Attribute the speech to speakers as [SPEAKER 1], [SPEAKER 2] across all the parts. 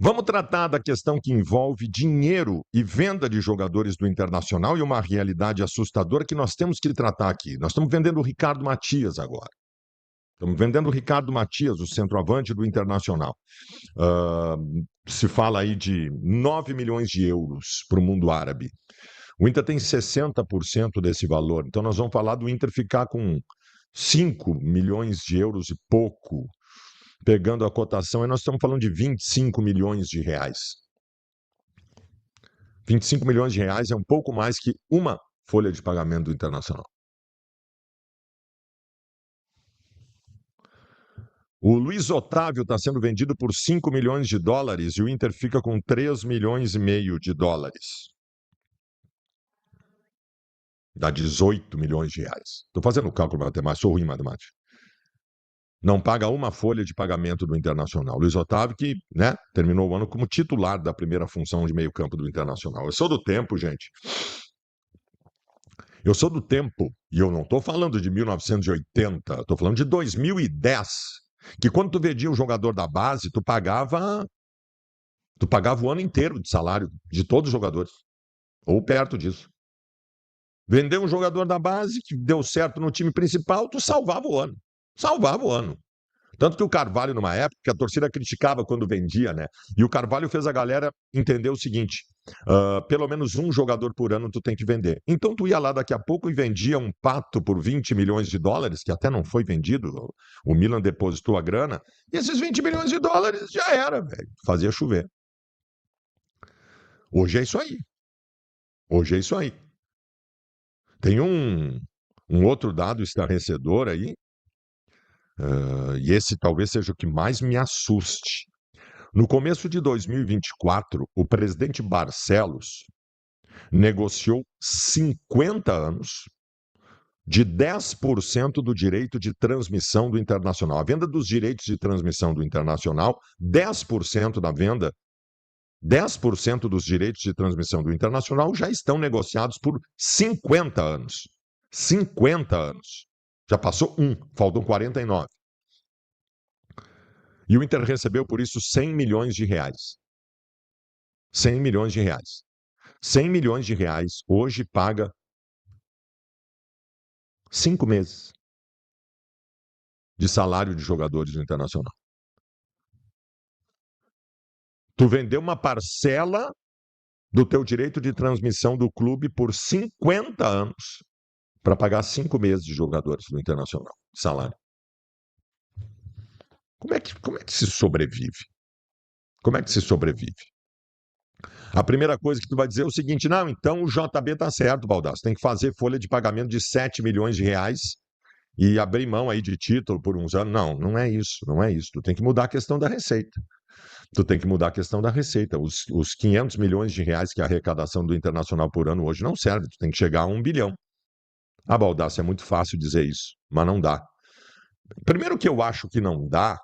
[SPEAKER 1] Vamos tratar da questão que envolve dinheiro e venda de jogadores do Internacional e uma realidade assustadora que nós temos que tratar aqui. Nós estamos vendendo o Ricardo Matias agora. Estamos vendendo o Ricardo Matias, o centroavante do Internacional. Se fala aí de 9 milhões de euros para o mundo árabe. O Inter tem 60% desse valor. Então nós vamos falar do Inter ficar com 5 milhões de euros e pouco, pegando a cotação, e nós estamos falando de 25 milhões de reais. 25 milhões de reais é um pouco mais que uma folha de pagamento do Internacional. O Luiz Otávio está sendo vendido por 5 milhões de dólares e o Inter fica com 3 milhões e meio de dólares. Dá 18 milhões de reais. Estou fazendo o cálculo matemático, sou ruim em matemática. Não paga uma folha de pagamento do Internacional. Luiz Otávio, que terminou o ano como titular da primeira função de meio campo do Internacional. Eu sou do tempo, gente. Eu sou do tempo, e eu não estou falando de 1980, estou falando de 2010, que quando tu vendia um jogador da base, tu pagava o ano inteiro de salário de todos os jogadores, ou perto disso. Vender um jogador da base que deu certo no time principal, tu salvava o ano. Salvava o ano. Tanto que o Carvalho, numa época, que a torcida criticava quando vendia, né? E o Carvalho fez a galera entender o seguinte: pelo menos um jogador por ano tu tem que vender. Então tu ia lá daqui a pouco e vendia um Pato por 20 milhões de dólares, que até não foi vendido, o Milan depositou a grana, e esses 20 milhões de dólares já era, velho. Fazia chover. Hoje é isso aí. Hoje é isso aí. Tem um outro dado estarrecedor aí, e esse talvez seja o que mais me assuste. No começo de 2024, o presidente Barcelos negociou 50 anos de 10% do direito de transmissão do Internacional. A venda dos direitos de transmissão do Internacional, 10% da venda, 10% dos direitos de transmissão do Internacional já estão negociados por 50 anos. 50 anos. Já passou faltam 49. E o Inter recebeu por isso 100 milhões de reais. 100 milhões de reais. 100 milhões de reais hoje paga 5 meses de salário de jogadores do Internacional. Tu vendeu uma parcela do teu direito de transmissão do clube por 50 anos para pagar 5 meses de jogadores do Internacional, salário. Como é que se sobrevive? Como é que se sobrevive? A primeira coisa que tu vai dizer é o seguinte: não, então o JB tá certo, Baldasso, tem que fazer folha de pagamento de 7 milhões de reais e abrir mão aí de título por uns anos. Não, não é isso, não é isso. Tu tem que mudar a questão da receita. Tu tem que mudar a questão da receita. Os 500 milhões de reais que é a arrecadação do Internacional por ano hoje não serve. Tu tem que chegar a 1 bilhão. Ah, Baldasso, é muito fácil dizer isso, mas não dá. Primeiro que eu acho que não dá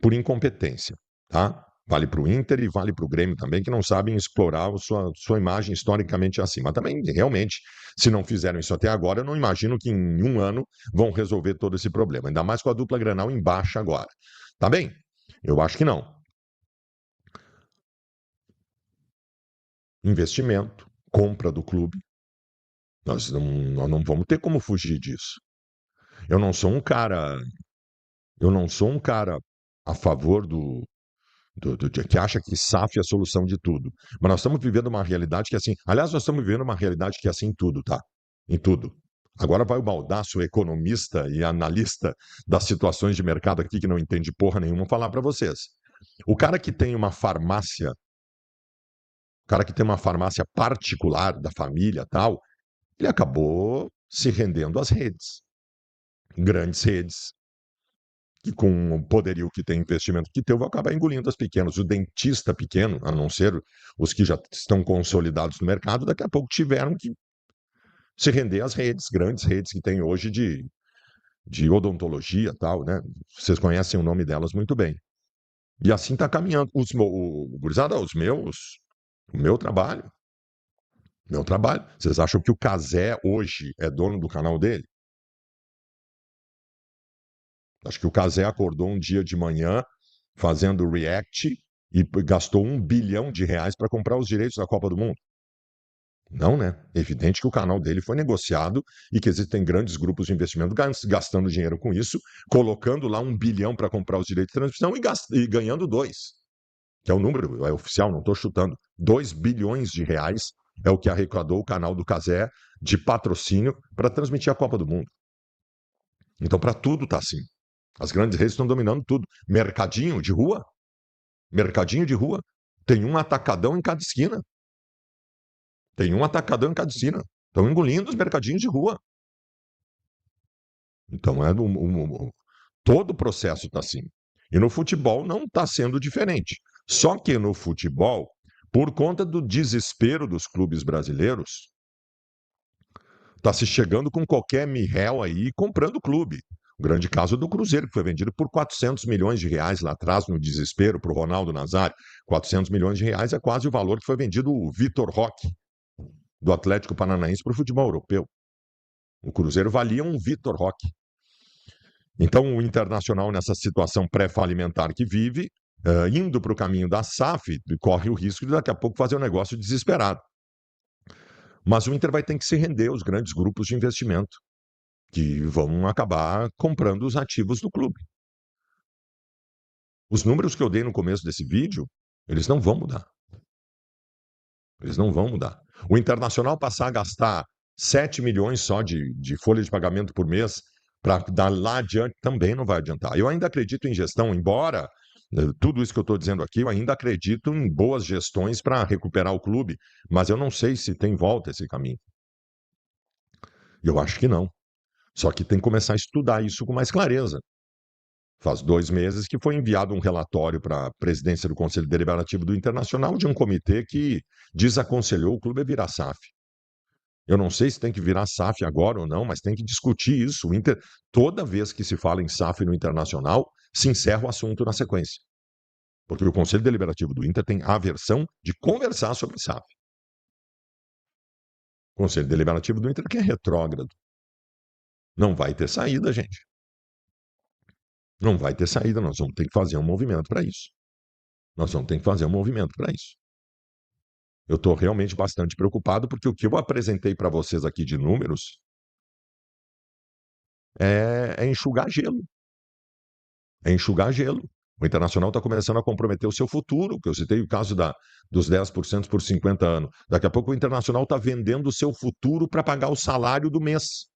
[SPEAKER 1] por incompetência, tá? Vale para o Inter e vale para o Grêmio também, que não sabem explorar a sua imagem historicamente assim. Mas também, realmente, se não fizeram isso até agora, eu não imagino que em um ano vão resolver todo esse problema. Ainda mais com a dupla Grenal em baixa agora. Tá bem? Eu acho que não. Investimento, compra do clube. Nós não vamos ter como fugir disso. Eu não sou um cara a favor que acha que SAF é a solução de tudo. Mas nós estamos vivendo uma realidade que é assim. Aliás, nós estamos vivendo uma realidade que é assim em tudo, tá? Em tudo. Agora vai o Baldasso, economista e analista das situações de mercado aqui, que não entende porra nenhuma, falar para vocês. O cara que tem uma farmácia particular da família tal, ele acabou se rendendo às redes. Grandes redes, que com o poderio que tem, investimento que tem, vão acabar engolindo as pequenas. O dentista pequeno, a não ser os que já estão consolidados no mercado, daqui a pouco tiveram que se render às redes, grandes redes que tem hoje de odontologia e tal, né? Vocês conhecem o nome delas muito bem. E assim está caminhando. Gurizada, o meu trabalho. Vocês acham que o Cazé hoje é dono do canal dele? Acho que o Cazé acordou um dia de manhã fazendo react e gastou R$ 1 bilhão para comprar os direitos da Copa do Mundo. Não, né? É evidente que o canal dele foi negociado e que existem grandes grupos de investimento gastando dinheiro com isso, colocando lá 1 bilhão para comprar os direitos de transmissão e ganhando 2, que é o número, é oficial, não estou chutando. 2 bilhões de reais é o que arrecadou o canal do Cazé de patrocínio para transmitir a Copa do Mundo. Então, para tudo tá assim. As grandes redes estão dominando tudo. Mercadinho de rua? Mercadinho de rua. Tem um atacadão em cada esquina. Tem um atacadão em cada esquina. Estão engolindo os mercadinhos de rua. Então, todo o processo está assim. E no futebol não está sendo diferente. Só que no futebol, por conta do desespero dos clubes brasileiros, está se chegando com qualquer mirréu aí comprando o clube. O grande caso do Cruzeiro, que foi vendido por 400 milhões de reais lá atrás, no desespero, para o Ronaldo Nazário. 400 milhões de reais é quase o valor que foi vendido o Vitor Roque, do Atlético Paranaense, para o futebol europeu. O Cruzeiro valia um Vitor Roque. Então, o Internacional, nessa situação pré-falimentar que vive, indo para o caminho da SAF, corre o risco de daqui a pouco fazer um negócio desesperado. Mas o Inter vai ter que se render aos grandes grupos de investimento, que vão acabar comprando os ativos do clube. Os números que eu dei no começo desse vídeo, eles não vão mudar. Eles não vão mudar. O Internacional passar a gastar 7 milhões só de folha de pagamento por mês para dar lá adiante também não vai adiantar. Eu ainda acredito em gestão, embora tudo isso que eu estou dizendo aqui, eu ainda acredito em boas gestões para recuperar o clube, mas eu não sei se tem volta esse caminho. Eu acho que não. Só que tem que começar a estudar isso com mais clareza. Faz 2 meses que foi enviado um relatório para a presidência do Conselho Deliberativo do Internacional de um comitê que desaconselhou o clube a virar SAF. Eu não sei se tem que virar SAF agora ou não, mas tem que discutir isso. Toda vez que se fala em SAF no Internacional, se encerra o assunto na sequência. Porque o Conselho Deliberativo do Inter tem a aversão de conversar sobre SAF. O Conselho Deliberativo do Inter que é retrógrado. Não vai ter saída, gente. Não vai ter saída, nós vamos ter que fazer um movimento para isso. Nós vamos ter que fazer um movimento para isso. Eu estou realmente bastante preocupado, porque o que eu apresentei para vocês aqui de números é enxugar gelo. É enxugar gelo. O Internacional está começando a comprometer o seu futuro, que eu citei o caso dos 10% por 50 anos. Daqui a pouco o Internacional está vendendo o seu futuro para pagar o salário do mês.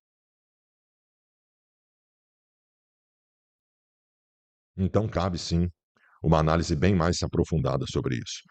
[SPEAKER 1] Então cabe sim uma análise bem mais aprofundada sobre isso.